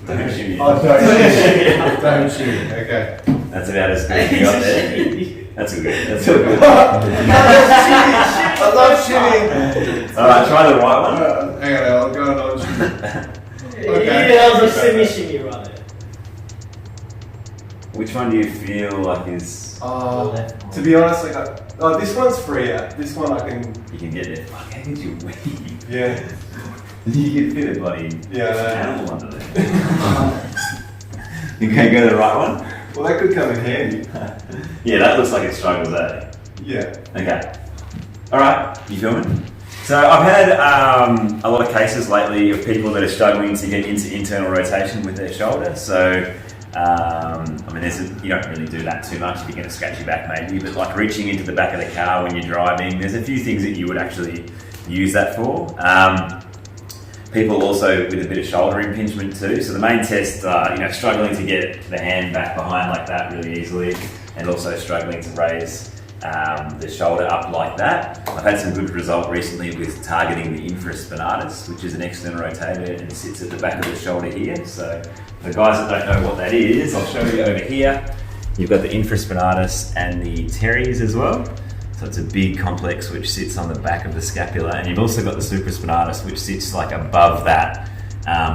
Don't shimmy. Oh, don't shimmy. Don't shimmy. Okay. That's about as good as you got there. That's all good. That's all good. I love shimmy. Alright, try the right one. Hang on, I'll go on shimmy. Okay. Yeah, that was a shimmy right there. Which one do you feel like is... To be honest, like, this one's freer. This one I can... You can get there. Fuck, how did you weave? Yeah. You can fit a bloody Yeah, animal under there. You can go to the right one? Well, that could come in handy. Yeah, that looks like it struggles, eh? Yeah. Okay. Alright, you filming? So I've had a lot of cases lately of people that are struggling to get into internal rotation with their shoulder. So, I mean, you don't really do that too much if you're going to scratch your back maybe, but like reaching into the back of the car when you're driving, there's a few things that you would actually use that for. People also with a bit of shoulder impingement too. So the main test, struggling to get the hand back behind like that really easily, and also struggling to raise the shoulder up like that. I've had some good result recently with targeting the infraspinatus, which is an external rotator and sits at the back of the shoulder here. So for guys that don't know what that is, I'll show you over here. You've got the infraspinatus and the teres as well. So it's a big complex which sits on the back of the scapula, and you've also got the supraspinatus which sits like above that,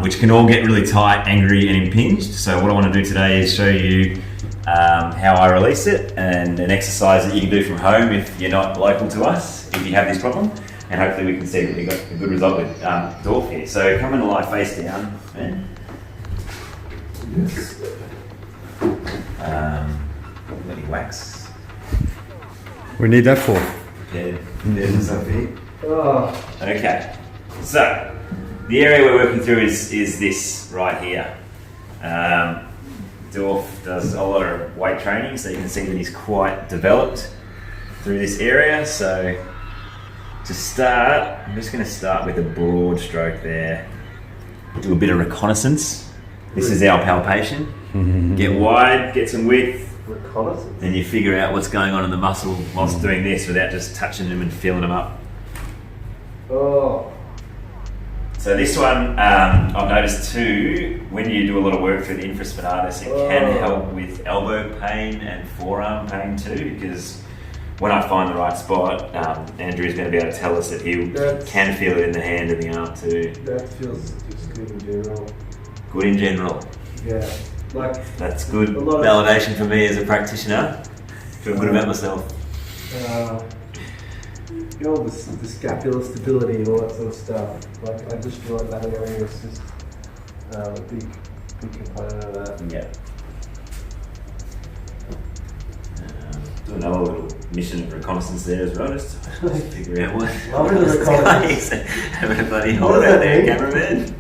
which can all get really tight, angry and impinged. So what I want to do today is show you how I release it, and an exercise that you can do from home if you're not local to us, if you have this problem, and hopefully we can see that we got a good result with Dorf here. So come and lie face down, man. Yes. Let me wax. We need that for. Yeah, there's yourself here. Oh. Okay, so the area we're working through is this right here. Dorf does a lot of weight training, so you can see that he's quite developed through this area. So to start, I'm just going to start with a broad stroke there. Do a bit of reconnaissance. This is our palpation. Get wide, get some width. Reconnaissance. Then you figure out what's going on in the muscle whilst doing this without just touching them and feeling them up. Oh. So this one, I've noticed too, when you do a lot of work through the infraspinatus, it can help with elbow pain and forearm pain too, because when I find the right spot, Andrew is going to be able to tell us that he can feel it in the hand and the arm too. That feels just good in general. Good in general. Yeah. That's good validation for me as a practitioner. Feel good about myself. The scapular stability and all that sort of stuff. Like, I just feel like that area is just a big component of that. Yeah. Do another little mission of reconnaissance there as well, just to figure out what. Loving the reconnaissance. Having a bloody hold out there, cameraman.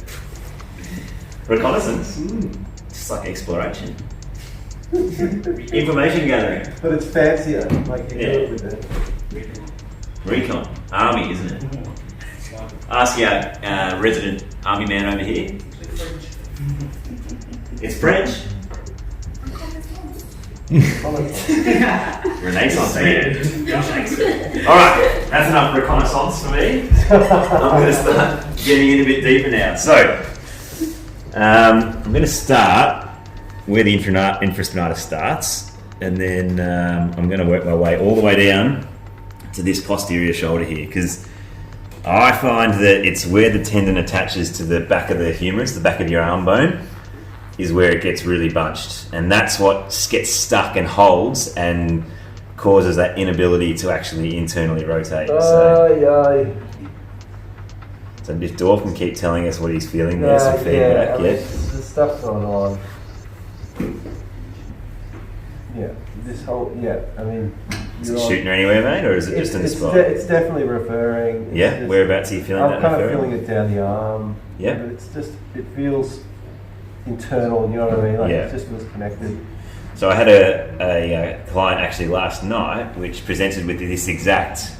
Reconnaissance. Just like exploration. Information gathering. But it's fancier, like you do it with it. Recon. Army, isn't it? Ask our resident army man over here. It's French. Renaissance man. Alright, that's enough reconnaissance for me. I'm going to start getting in a bit deeper now. So, I'm going to start where the infraspinatus starts, and then I'm going to work my way all the way down to this posterior shoulder here, because I find that it's where the tendon attaches to the back of the humerus, the back of your arm bone, is where it gets really bunched, and that's what gets stuck and holds and causes that inability to actually internally rotate. So if Dorf can keep telling us what he's feeling, there's some feedback. There's stuff going on. Yeah, this whole, I mean... Is it shooting anywhere, mate, or is it just in the spot? It's definitely referring. Yeah, whereabouts are you feeling that? I'm kind of feeling it down the arm. Yeah. But it's just, it feels internal, you know what I mean? Like it just feels connected. So I had a client actually last night which presented with this exact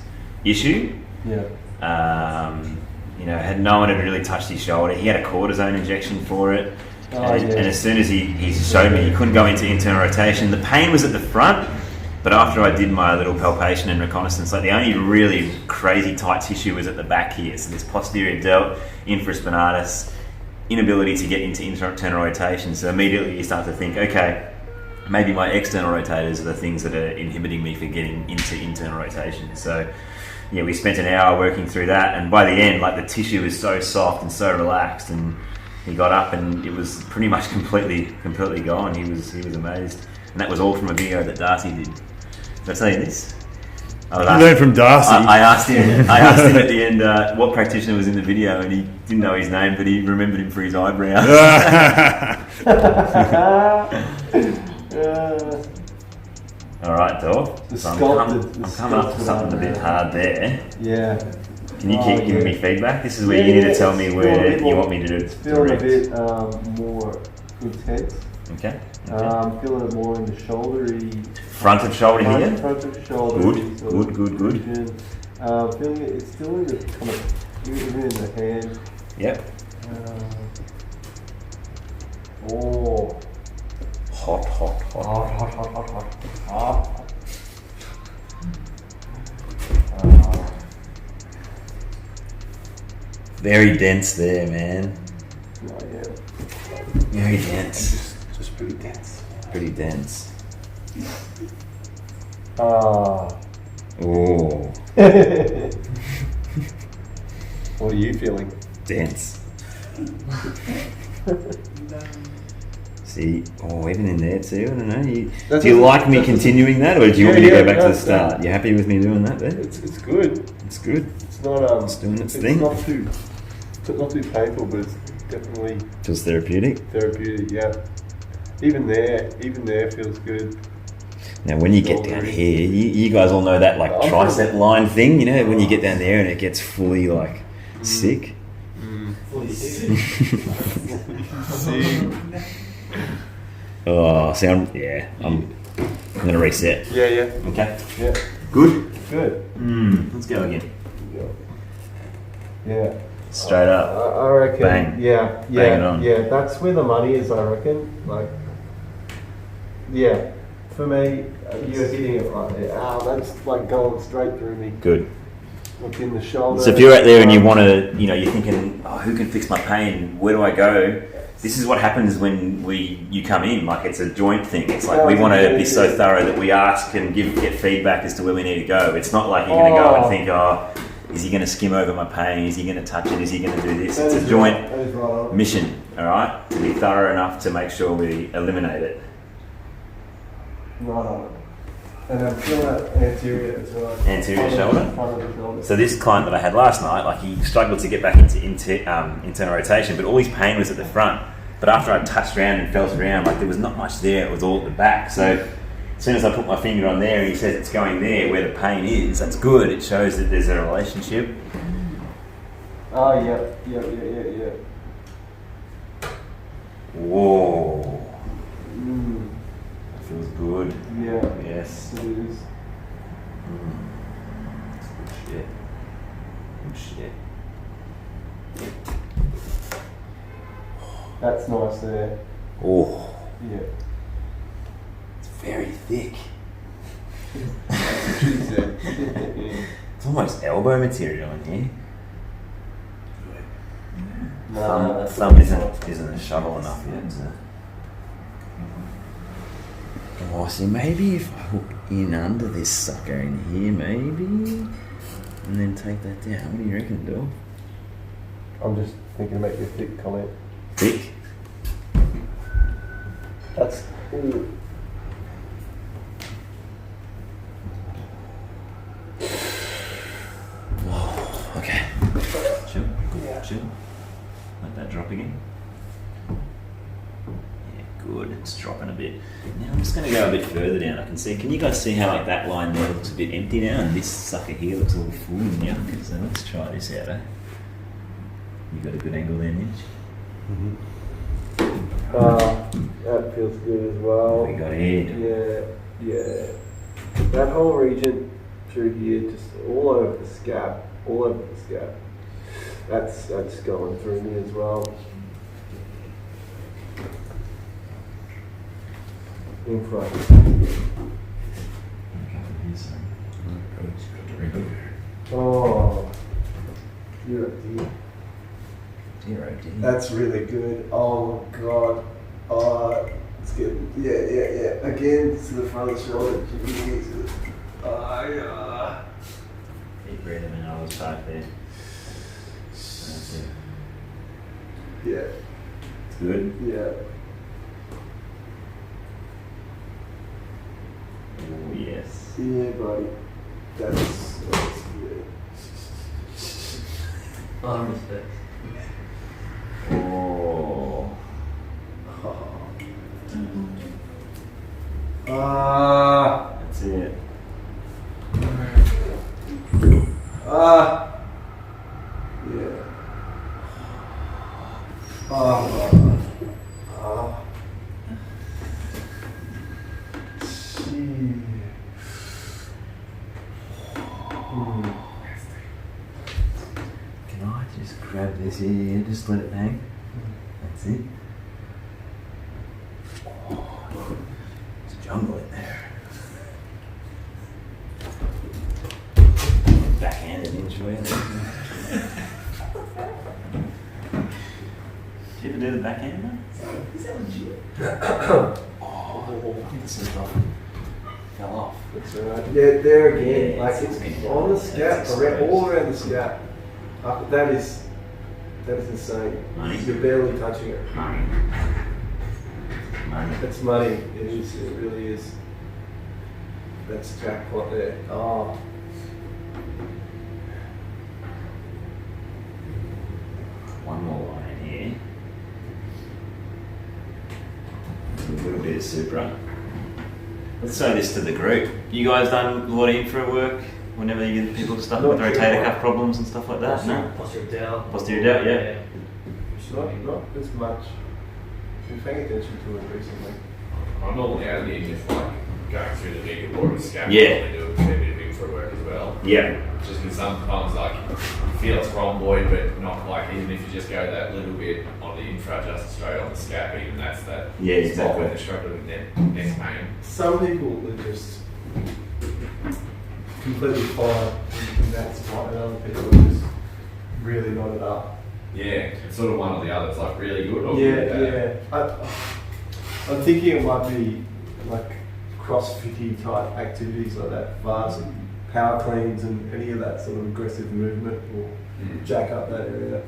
issue. Yeah. Had no one had really touched his shoulder. He had a cortisone injection for it. And as soon as he showed me he couldn't go into internal rotation, the pain was at the front, but after I did my little palpation and reconnaissance, like the only really crazy tight tissue was at the back here. So this posterior delt, infraspinatus, inability to get into internal rotation. So immediately you start to think, okay, maybe my external rotators are the things that are inhibiting me for getting into internal rotation. So yeah, we spent an hour working through that, and by the end, like the tissue is so soft and so relaxed, and he got up and it was pretty much completely gone. He was amazed, and that was all from a video that Darcy did. Did I tell you this? I learned from Darcy. I asked him at the end what practitioner was in the video, and he didn't know his name, but he remembered him for his eyebrows. All right, Dor. So I'm coming up to something a bit hard there. Yeah. Can you keep giving me feedback? This is where you need to tell me where you want me to do it. Feel a bit more intense. Okay. Feeling it more in the shouldery. Front of shoulder here. Front of shoulder. Good. Feeling it. It's still in the kind of even in the hand. Yep. Oh. Hot. Very dense there, man. Oh, yeah. Very dense. Just pretty dense. Pretty dense. Oh. What are you feeling? Dense. See, even in there too, I don't know. Do you like me continuing that, or do you want me to go back to the start? You happy with me doing that there? It's good. It's good. It's not It's doing its thing. Not too painful, but it's definitely Just therapeutic. therapeutic. Yeah. Even there feels good. Now, when you get down here, you guys all know that like tricep line thing, you know, when you get down there and it gets fully like sick. Oh, see, I'm gonna reset. Yeah. Okay. Yeah. Good. Good. Let's go again. Yeah. Straight up. I reckon. Bang. Yeah. Bang it on. Yeah. That's where the money is. I reckon. Like. Yeah. For me, you're hitting it right there. That's like going straight through me. Good. Like in the shoulder. So if you're out there and you want to, you're thinking, who can fix my pain? Where do I go? This is what happens when you come in. Like it's a joint thing. It's like we want to be so thorough that we ask and get feedback as to where we need to go. It's not like you're going to go and think, is he going to skim over my pain? Is he going to touch it? Is he going to do this? It's a joint mission, all right? To be thorough enough to make sure we eliminate it. Right on. And I'm feeling that anterior as well. Anterior shoulder? Front of the shoulder. So this client that I had last night, like he struggled to get back into internal rotation, but all his pain was at the front. But after I touched around and felt around, like there was not much there, it was all at the back. So as soon as I put my finger on there and he says it's going there where the pain is, that's good. It shows that there's a relationship. Oh, yeah. Whoa. That feels good. Yeah. Yes. It is. Good shit. That's nice there. Oh. Yeah. It's very thick. Yeah. It's almost elbow material in here. Thumb isn't a shovel enough yet. See, maybe if I hook in under this sucker in here, maybe, and then take that down. What do you reckon, Bill? I'm just thinking to make a thick comment. Thick? That's. Ooh. Okay. Chill. Let that drop again. Yeah, good. It's dropping a bit. Now I'm just going to go a bit further down. I can see. Can you guys see how like that line there looks a bit empty now, and this sucker here looks a little full and yuck? So let's try this out, eh? You got a good angle there, Mitch. That feels good as well. What we got here? Yeah. That whole region through here, just all over the scap. That's going through me as well. In front. Oh, you're a dear. 0, did he? That's really good. Oh my god. Oh, it's good. Yeah. Again, to the front of the shoulder. Oh, Deep breath in and elbows back there. That's it. yeah. It's good. Yeah. Oh, yes. Yeah, buddy. That's good. Arm respect. Oh. That's it. Yeah. Oh. Gee. Can I just grab this here, just let it hang? That's it. Oh, there's a jungle in there. Backhanded injury. Did you ever do the backhand? Is that legit? Oh, this fell off. That's right. Yeah, there again. Yeah, like it's it's been on the down. scalp, It's all around the scalp. That is insane. Money. You're barely touching it. Money. It's money. It is. It really is. That's jackpot there. Oh. One more line here. A little bit of supra. Let's say this to the group. You guys done a lot of infra work whenever you get people stuck with Not rotator sure. cuff problems and stuff like that? No? Posture down. Posterior delt, yeah. Not as much. Been paying attention to it recently. I'm normally only just like going through the bigger more of a scap. Yeah. I do a fair bit of infra work as well. Yeah. Just because sometimes like you feel it's rhomboid, but not like even if you just go that little bit on the infra, just straight on the scap, even that's that. Yeah, spot exactly. where the struggle with neck pain. Some people are just completely fine in that spot, and other people are just really not it up. Yeah, it's sort of one or the other. It's like really good or really bad. I'm thinking it might be like crossfitty type activities like that, fast power cleans and any of that sort of aggressive movement will jack up that area.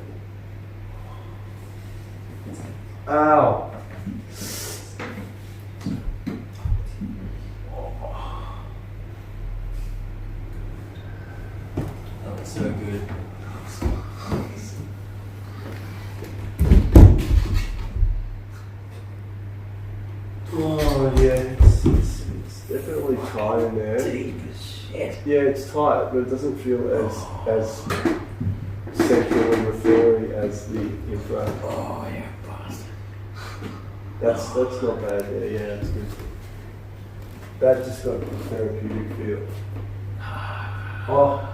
Ow! Oh, it's so good. Oh yeah, it's definitely tight in there. Deep as shit. Yeah, it's tight, but it doesn't feel as central and referring as the infra. Oh, yeah, bastard. That's not bad. Yeah, that's good. That just got a therapeutic feel. Oh.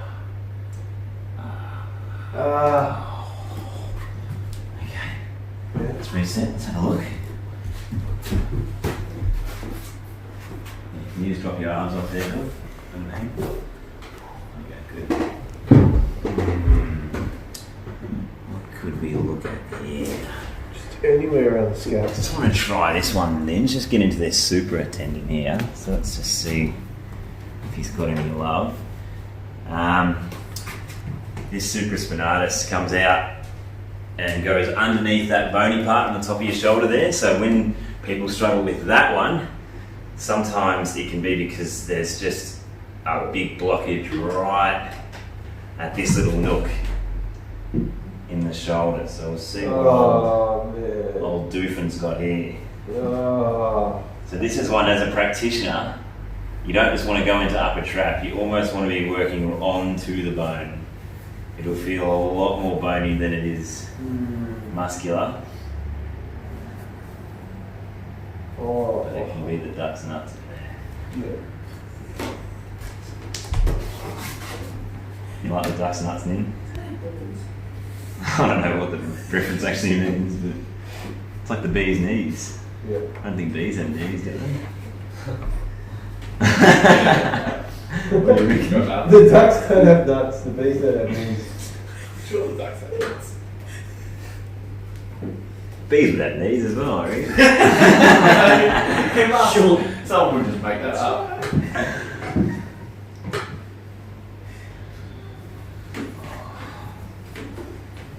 Okay. Yeah. Let's reset. Let's have a look. Can you just drop your arms off there, Bill? And hang. Okay, good. What could we look at here? Just anywhere around the scalp. Just want to try this one then. Just get into this supra tendon here. So let's just see if he's got any love. This supraspinatus comes out and goes underneath that bony part on the top of your shoulder there. So when people struggle with that one, sometimes it can be because there's just a big blockage right at this little nook in the shoulder. So we'll see what Man. old Doofin's got here. Oh. So this is one, as a practitioner, you don't just want to go into upper trap, you almost want to be working onto the bone. It'll feel a lot more bony than it is muscular. Oh. But it can be the duck's nuts in there. Yeah. You like the duck's nuts, Nin? I don't know what the reference actually means, but it's like the bee's knees. Yeah. I don't think bees have knees, do they? What do you think about that? The ducks don't have nuts, the bees don't have knees. Sure, the ducks have nuts. Bees without knees as well, I reckon. Sure. Someone would just make that up.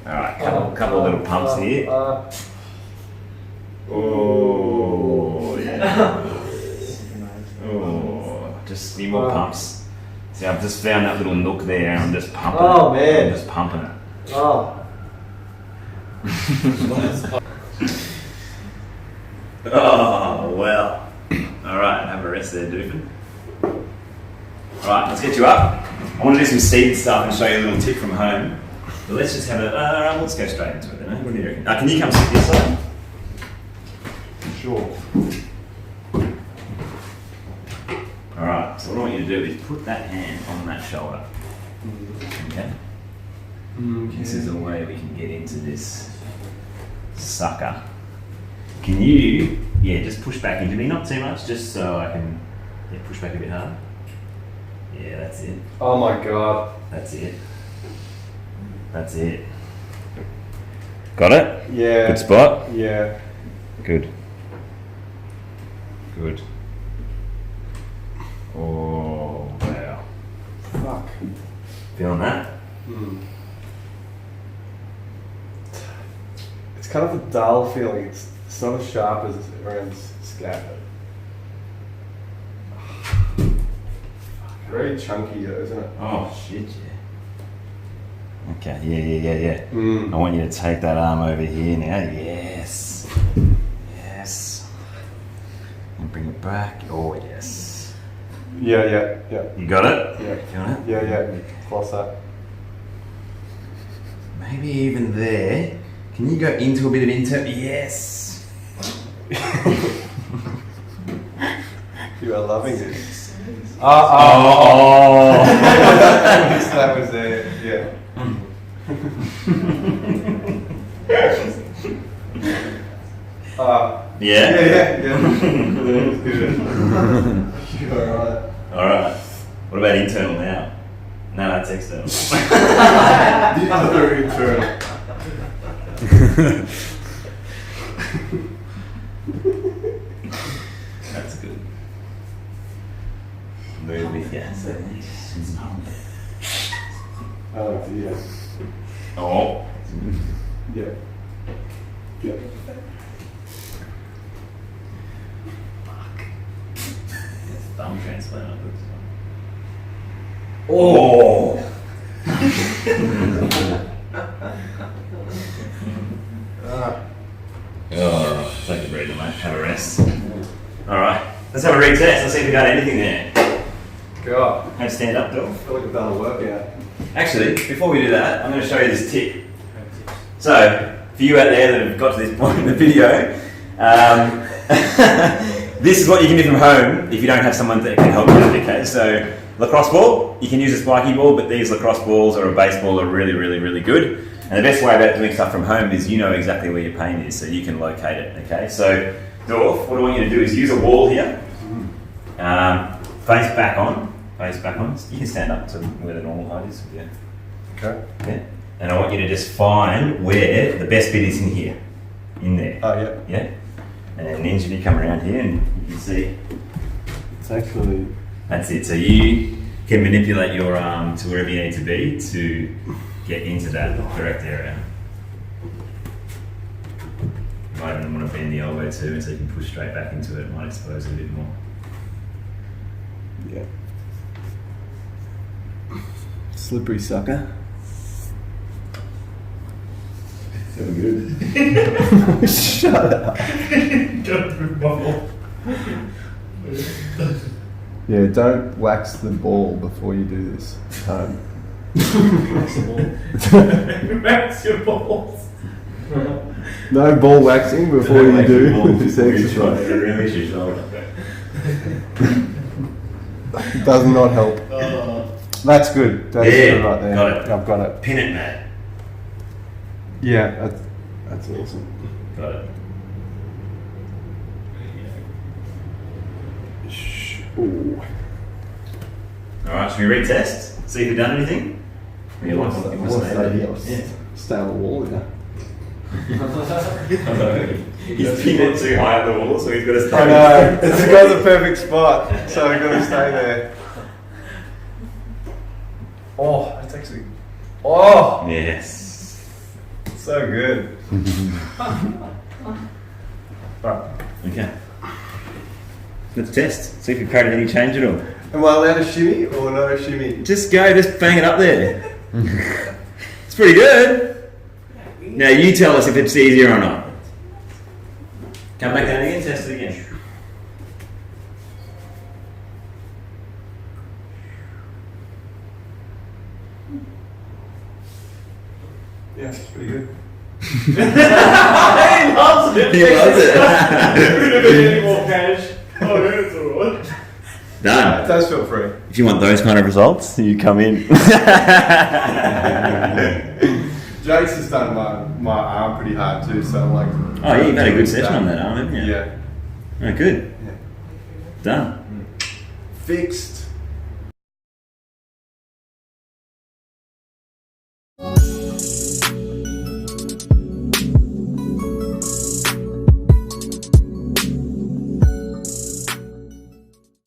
Alright, couple of little pumps here. Oh, yeah. Oh, just a few more pumps. See, I've just found that little nook there and I'm just pumping Oh, it. man. I'm just pumping it. Oh. Oh, well. Alright, have a rest there, Doofin. Alright, let's get you up. I want to do some seated stuff and show you a little tip from home. But let's just have a, let's go straight into it then. Eh? What do you reckon? Can you come sit this side? Sure. Alright, so what I want you to do is put that hand on that shoulder. Okay? This is a way we can get into this sucker. Can you, just push back into me, not too much, just so I can push back a bit harder. Yeah, that's it. Oh my god. That's it. That's it. Got it? Yeah. Good spot? Yeah. Good. Good. Oh, wow. Fuck. Feeling that? It's kind of a dull feeling. It's not as sharp as around scap. Very chunky though, isn't it? Oh, shit, yeah. Okay, yeah. Mm. I want you to take that arm over here now. Yes. Yes. And bring it back. Oh, yes. Yeah. You got it? Yeah. Feeling it? Yeah. Plus that. Maybe even there. Can you go into a bit of Yes. You are loving it. Oh. That was there. Yeah. Yeah? Yeah. Good. You're alright. Alright. What about internal now? No, that's external. The other internal. That's good. Move with you. Oh dear. Oh. Yeah. Thumb transplant. Oh. Take a breather, mate. Have a rest. Alright. Let's have a retest. Let's see if we got anything there. God. Have stand up, Dog. I feel like I've done a workout. Actually, before we do that, I'm going to show you this tip. So, for you out there that have got to this point in the video, this is what you can do from home if you don't have someone that can help you. Okay, so lacrosse ball, you can use a spiky ball, but these lacrosse balls or a baseball are really, really, really good. And the best way about doing stuff from home is you know exactly where your pain is, so you can locate it. Okay, so Dorf, what I want you to do is use a wall here, face back on. You can stand up to where the normal height is. Yeah. Okay. Yeah. And I want you to just find where the best bit is in here, in there. Oh yeah. Yeah. And then you come around here and you can see. It's actually. That's it. So you can manipulate your arm to wherever you need to be to get into that correct area. You might even want to bend the elbow too, so you can push straight back into it. It might expose it a bit more. Yeah. Slippery sucker. Feel good. Shut up. Yeah, don't wax the ball before you do this. Wax your balls. No ball waxing before you do this exercise. Release your shoulder. Does not help. That's good. That's good right there. Got it. I've got it. Pin it, Matt. Yeah, that's awesome. Got it. Ooh. Alright, should we retest? See if we've done anything? I want to stay here. Yeah. Stay on the wall, yeah. He's pinned it too high at the wall, so he's got to stay. I know, it's got the perfect spot, so I've got to stay there. Oh, that's actually, oh, Yes. so good. Okay. Let's test. See if you've created any change at all. Am I allowed to shimmy or no shimmy? Just go, just bang it up there. It's pretty good. Now you tell us if it's easier or not. Come back down again, test it again. Yeah, it's pretty good. He loves it. He loves it. Could have been any more cash. Oh, yeah, it's alright. It Done. does feel free. If you want those kind of results, you come in. Jake's has done my arm pretty hard too, so I'm like. Oh yeah, you've had a good session on that arm, haven't you? Yeah. Oh, good. Yeah. Done. Fixed.